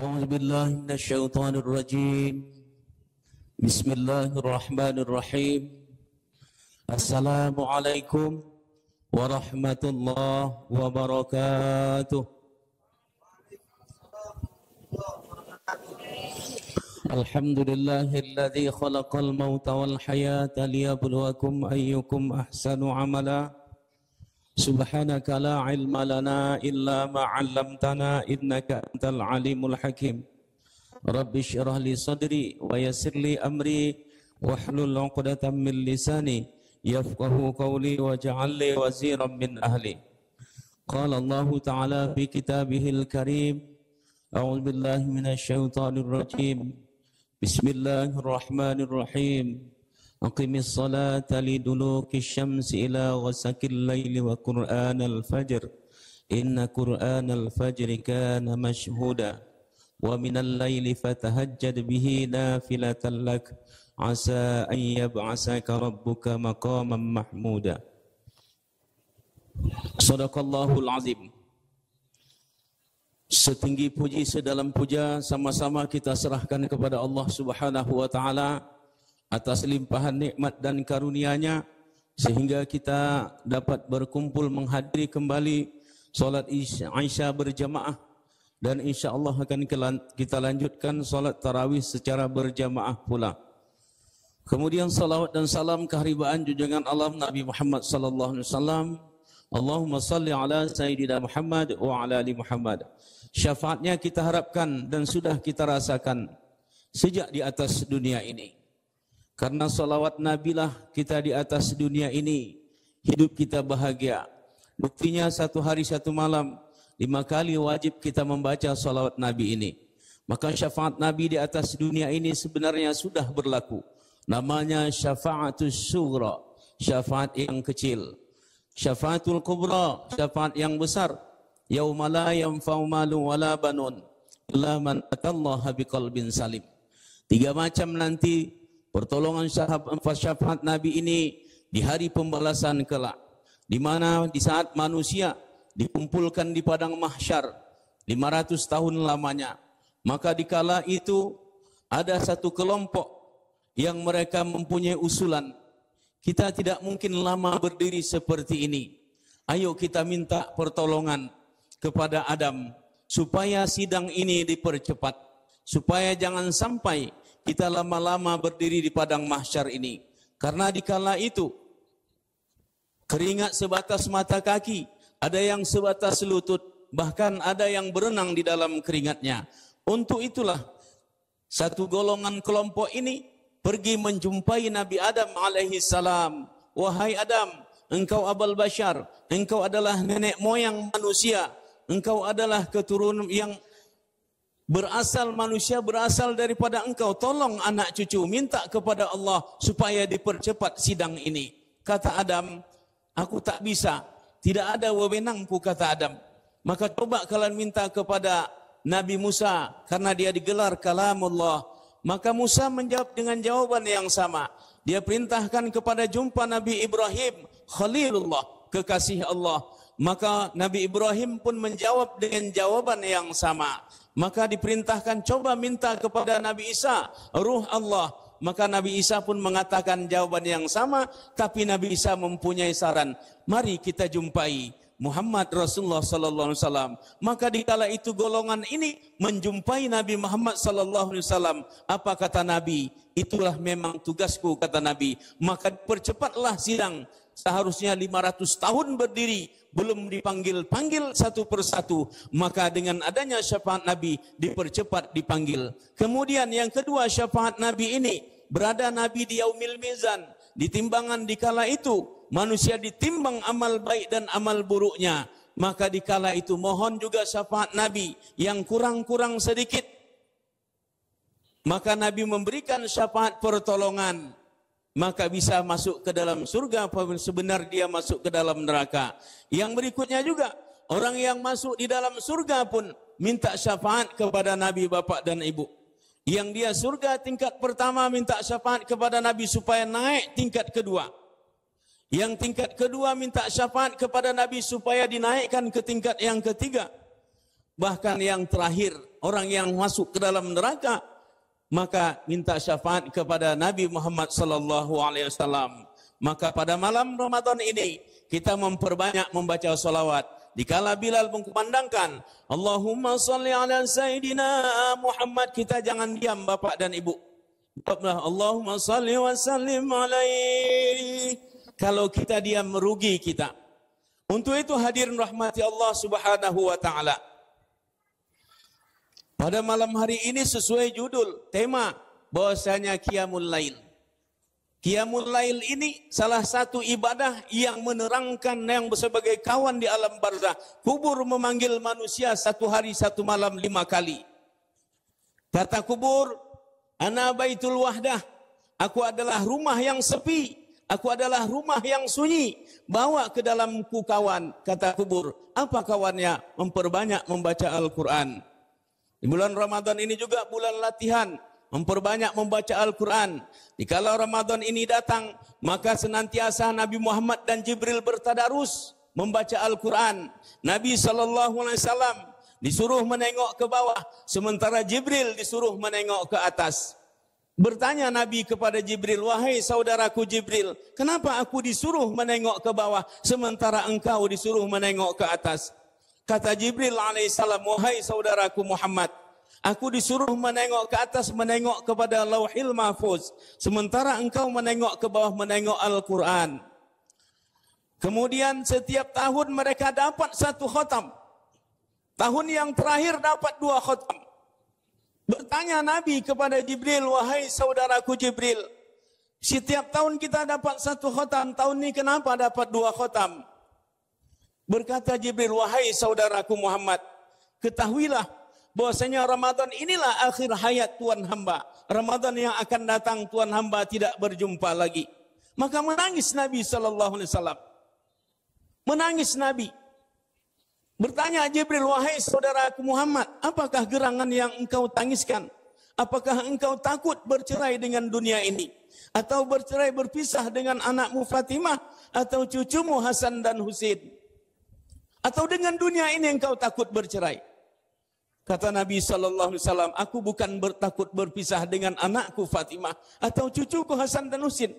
أعوذ بالله من الشيطان الرجيم. بسم الله الرحمن الرحيم. السلام عليكم ورحمة الله وبركاته. الحمد لله الذي خلق الموت والحياة ليبلوكم أيكم أحسن عملا. سبحانك لا علم لنا إلا ما علمتنا إنك أنت العليم الحكيم. رب اشرح لي صدري ويسر لي أمري واحلل عقدة من لساني يفقه قولي واجعل لي وزيرا من أهلي. قال الله تعالى في كتابه الكريم: أعوذ بالله من الشيطان الرجيم. بسم الله الرحمن الرحيم. أقم الصلاة لدلوك الشمس إلى غسق الليل وقرآن الفجر إن قرآن الفجر كان مشهودا ومن الليل فتهجد به نافلة لك عسى أن يبعثك ربك مقاما محمودا. صدق الله العظيم. Setinggi puji sedalam puja sama-sama kita serahkan kepada Allah Subhanahu wa taala atas limpahan nikmat dan karunia-Nya sehingga kita dapat berkumpul menghadiri kembali salat Isya berjamaah, dan insyaallah akan kita lanjutkan salat tarawih secara berjamaah pula. Kemudian salawat dan salam keharibaan junjungan alam Nabi Muhammad sallallahu alaihi wasallam. Allahumma salli ala sayyidina Muhammad wa ala ali Muhammad. Syafaatnya kita harapkan dan sudah kita rasakan sejak di atas dunia ini. Karena salawat Nabi lah kita di atas dunia ini, hidup kita bahagia. Buktinya satu hari satu malam 5 kali wajib kita membaca salawat Nabi ini. Maka syafaat Nabi di atas dunia ini sebenarnya sudah berlaku. Namanya syafaatus sughra, syafaat yang kecil. Syafaatul kubra, syafaat yang besar. Yauma la yanfa'u malun wala banun illa man atallaha biqalbin salim. 3 macam nanti pertolongan syafaat Nabi ini di hari pembalasan kelak, di mana di saat manusia dikumpulkan di padang mahsyar 500 tahun lamanya, maka dikala itu ada satu kelompok yang mereka mempunyai usulan, kita tidak mungkin lama berdiri seperti ini. Ayo kita minta pertolongan kepada Adam supaya sidang ini dipercepat, supaya jangan sampai kita lama-lama berdiri di padang mahsyar ini. Karena dikala itu keringat sebatas mata kaki, ada yang sebatas lutut, bahkan ada yang berenang di dalam keringatnya. Untuk itulah satu golongan kelompok ini pergi menjumpai Nabi Adam alaihi salam. Wahai Adam, engkau abal bashar, engkau adalah nenek moyang manusia, engkau adalah keturunan yang berasal manusia, berasal daripada engkau. Tolong anak cucu minta kepada Allah supaya dipercepat sidang ini. Kata Adam, aku tak bisa, tidak ada wewenangku, kata Adam. Maka coba kalian minta kepada Nabi Musa, karena dia digelar kalamullah. Maka Musa menjawab dengan jawaban yang sama. Dia perintahkan kepada jumpa Nabi Ibrahim, Khalilullah, kekasih Allah. Maka Nabi Ibrahim pun menjawab dengan jawaban yang sama. Maka diperintahkan coba minta kepada Nabi Isa, Ruh Allah. Maka Nabi Isa pun mengatakan jawaban yang sama, tapi Nabi Isa mempunyai saran. Mari kita jumpai Muhammad Rasulullah sallallahu alaihi wasallam. Maka dikala itu golongan ini menjumpai Nabi Muhammad sallallahu alaihi wasallam. Apa kata Nabi? Itulah memang tugasku, kata Nabi. Maka percepatlah sidang. Seharusnya 500 tahun berdiri, belum dipanggil-panggil satu persatu. Maka dengan adanya syafaat Nabi dipercepat dipanggil. Kemudian yang kedua, syafaat Nabi ini berada Nabi di yaumil mizan, di timbangan dikala itu manusia ditimbang amal baik dan amal buruknya. Maka dikala itu mohon juga syafaat Nabi yang kurang-kurang sedikit. Maka Nabi memberikan syafaat pertolongan, maka bisa masuk ke dalam surga apabila sebenar dia masuk ke dalam neraka. Yang berikutnya juga, orang yang masuk di dalam surga pun minta syafaat kepada Nabi bapak dan ibu. Yang dia surga tingkat pertama minta syafaat kepada Nabi supaya naik tingkat kedua. Yang tingkat kedua minta syafaat kepada Nabi supaya dinaikkan ke tingkat yang ketiga. bahkan yang terakhir, orang yang masuk ke dalam neraka, maka minta syafaat kepada Nabi Muhammad sallallahu alaihi wasallam. Maka pada malam Ramadan ini kita memperbanyak membaca salawat. Dikala Bilal mengkumandangkan Allahumma salli ala Sayyidina Muhammad, kita jangan diam bapak dan ibu. Allahumma salli wa sallim alaihi. Kalau kita diam merugi kita. Untuk itu hadirin rahmati Allah subhanahu wa ta'ala. Pada malam hari ini sesuai judul, tema bahwasanya Qiyamul Lail. Qiyamul Lail ini salah satu ibadah yang menerangkan yang sebagai kawan di alam barzah. Kubur memanggil manusia satu hari satu malam 5 kali. Kata kubur, ana baitul wahdah. Aku adalah rumah yang sepi. Aku adalah rumah yang sunyi. Bawa ke dalamku kawan. Kata kubur, apa kawannya? Memperbanyak membaca Al-Quran. Di bulan Ramadan ini juga bulan latihan. Memperbanyak membaca Al-Quran. Dikala Ramadan ini datang, maka senantiasa Nabi Muhammad dan Jibril bertadarus membaca Al-Quran. Nabi SAW disuruh menengok ke bawah, sementara Jibril disuruh menengok ke atas. Bertanya Nabi kepada Jibril, wahai saudaraku Jibril, kenapa aku disuruh menengok ke bawah, sementara engkau disuruh menengok ke atas? Kata Jibril alaihissalam, wahai saudaraku Muhammad, aku disuruh menengok ke atas, menengok kepada Lauhil Mahfuz. Sementara engkau menengok ke bawah, menengok Al-Quran. Kemudian setiap tahun mereka dapat 1 khatam. Tahun yang terakhir dapat 2 khatam. Bertanya Nabi kepada Jibril, wahai saudaraku Jibril, setiap tahun kita dapat 1 khatam, tahun ini kenapa dapat 2 khatam? Berkata Jibril, wahai saudaraku Muhammad, ketahuilah bahwasanya Ramadan inilah akhir hayat Tuhan hamba. Ramadan yang akan datang Tuhan hamba tidak berjumpa lagi. Maka menangis Nabi SAW. Menangis Nabi. Bertanya Jibril, wahai saudaraku Muhammad, apakah gerangan yang engkau tangiskan? Apakah engkau takut bercerai dengan dunia ini? Atau bercerai berpisah dengan anakmu Fatimah? Atau cucumu Hasan dan Husain? Atau dengan dunia ini engkau takut bercerai? Kata Nabi SAW, aku bukan takut berpisah dengan anakku Fatimah atau cucuku Hasan dan Husain.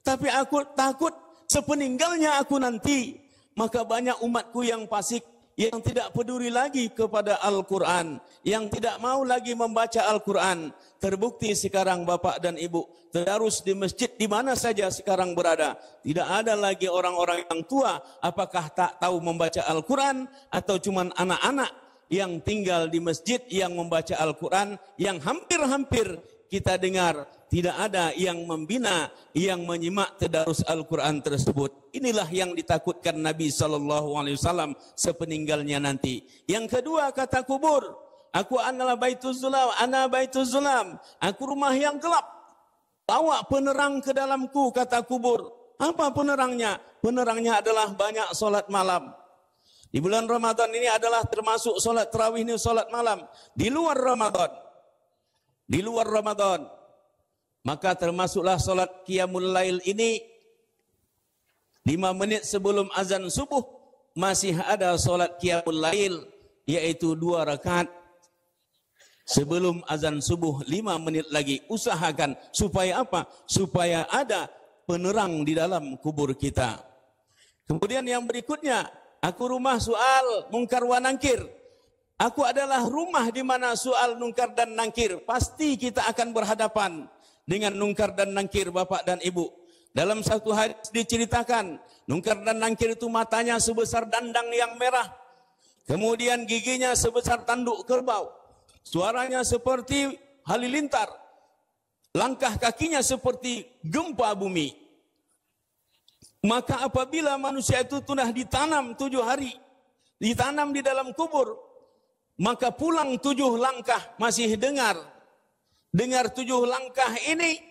Tapi aku takut sepeninggalnya aku nanti, maka banyak umatku yang fasik, yang tidak peduli lagi kepada Al-Quran, yang tidak mau lagi membaca Al-Quran. Terbukti sekarang bapak dan ibu, tadarus di masjid di mana saja sekarang berada. Tidak ada lagi orang-orang yang tua, apakah tak tahu membaca Al-Quran, atau cuman anak-anak yang tinggal di masjid yang membaca Al-Quran, yang hampir-hampir kita dengar tidak ada yang membina, yang menyimak tadarus Al-Quran tersebut. Inilah yang ditakutkan Nabi SAW sepeninggalnya nanti. Yang kedua, kata kubur, aku adalah Baituz Zulam, ana Baituz Zulam, aku rumah yang gelap. Bawa penerang ke dalamku, kata kubur. Apa penerangnya? Penerangnya adalah banyak solat malam. Di bulan Ramadan ini adalah termasuk solat tarawih ini solat malam. Di luar Ramadan, maka termasuklah solat Qiyamul Lail ini 5 menit sebelum azan subuh masih ada solat Qiyamul Lail, yaitu 2 rakaat sebelum azan subuh 5 menit lagi. Usahakan supaya apa? Supaya ada penerang di dalam kubur kita. Kemudian yang berikutnya, aku rumah soal mungkar wa nangkir. Aku adalah rumah di mana soal mungkar dan nangkir. Pasti kita akan berhadapan dengan mungkar dan nangkir bapak dan ibu. Dalam satu hadis diceritakan, mungkar dan nangkir itu matanya sebesar dandang yang merah. Kemudian giginya sebesar tanduk kerbau. Suaranya seperti halilintar. Langkah kakinya seperti gempa bumi. Maka apabila manusia itu sudah ditanam 7 hari, ditanam di dalam kubur, maka pulang 7 langkah masih dengar 7 langkah ini,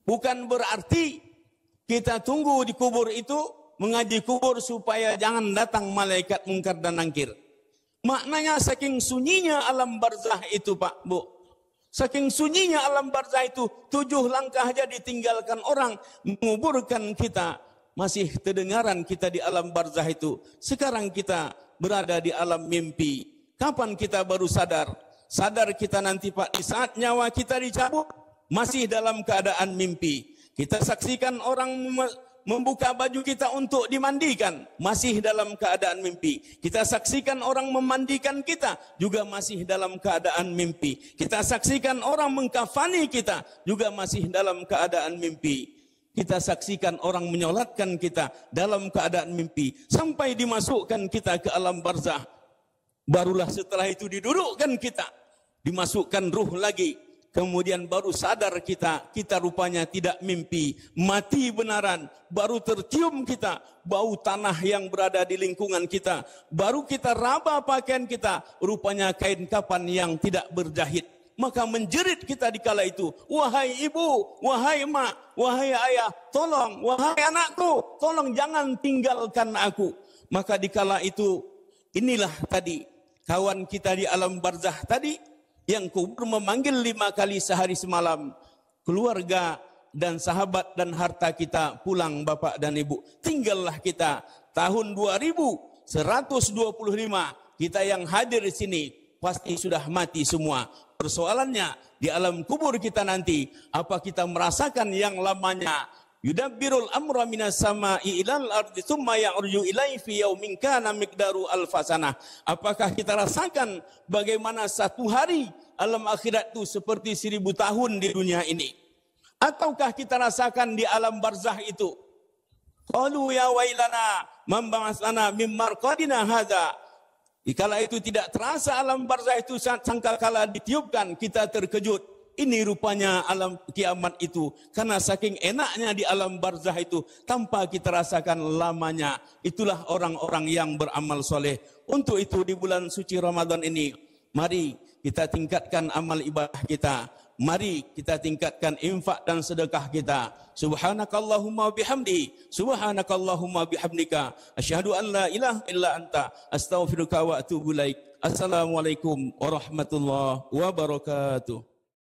bukan berarti kita tunggu di kubur itu, mengaji kubur supaya jangan datang malaikat mungkar dan nangkir. Maknanya saking sunyinya alam barzah itu Pak, Bu. Saking sunyinya alam barzah itu, 7 langkah aja ditinggalkan orang menguburkan kita. Masih terdengaran kita di alam barzah itu. Sekarang kita berada di alam mimpi. Kapan kita baru sadar? Sadar kita nanti Pak, di saat nyawa kita dicabut, masih dalam keadaan mimpi. Kita saksikan orang membuka baju kita untuk dimandikan, masih dalam keadaan mimpi. Kita saksikan orang memandikan kita, juga masih dalam keadaan mimpi. Kita saksikan orang mengkafani kita, juga masih dalam keadaan mimpi. Kita saksikan orang menyolatkan kita dalam keadaan mimpi, sampai dimasukkan kita ke alam barzah. Barulah setelah itu didudukkan kita, dimasukkan ruh lagi. Kemudian baru sadar kita rupanya tidak mimpi, mati benaran. Baru tercium kita bau tanah yang berada di lingkungan kita. Baru kita raba pakaian kita, rupanya kain kapan yang tidak berjahit. Maka menjerit kita di kala itu, wahai ibu, wahai mak, wahai ayah, tolong, wahai anakku, tolong jangan tinggalkan aku. Maka di kala itu, inilah tadi kawan kita di alam barzah tadi, yang kubur memanggil 5 kali sehari semalam. Keluarga dan sahabat dan harta kita pulang Bapak dan Ibu. Tinggallah kita tahun 2125. Kita yang hadir di sini pasti sudah mati semua. Persoalannya di alam kubur kita nanti, apa kita merasakan yang lamanya yudabbirul amra minas sama'i ilal ardi tsumma ya'ruju ilaihi fi yaumin kana miqdaru alfasanah. Apakah kita rasakan bagaimana satu hari alam akhirat itu seperti 1000 tahun di dunia ini? Ataukah kita rasakan di alam barzah itu? Qalu ya wailana man ba'atsana mim marqadina hadza. Dikala itu tidak terasa alam barzah itu, sangkakala ditiupkan kita terkejut. Ini rupanya alam kiamat itu. Karena saking enaknya di alam barzah itu, tanpa kita rasakan lamanya. Itulah orang-orang yang beramal soleh. Untuk itu di bulan suci Ramadan ini, mari kita tingkatkan amal ibadah kita. Mari kita tingkatkan infak dan sedekah kita. Subhanakallahumma bihamdi, subhanakallahumma bihamdika, asyhadu an la ilaha illa anta, astaghfiruka wa atubu ilaik. Assalamualaikum warahmatullahi wabarakatuh.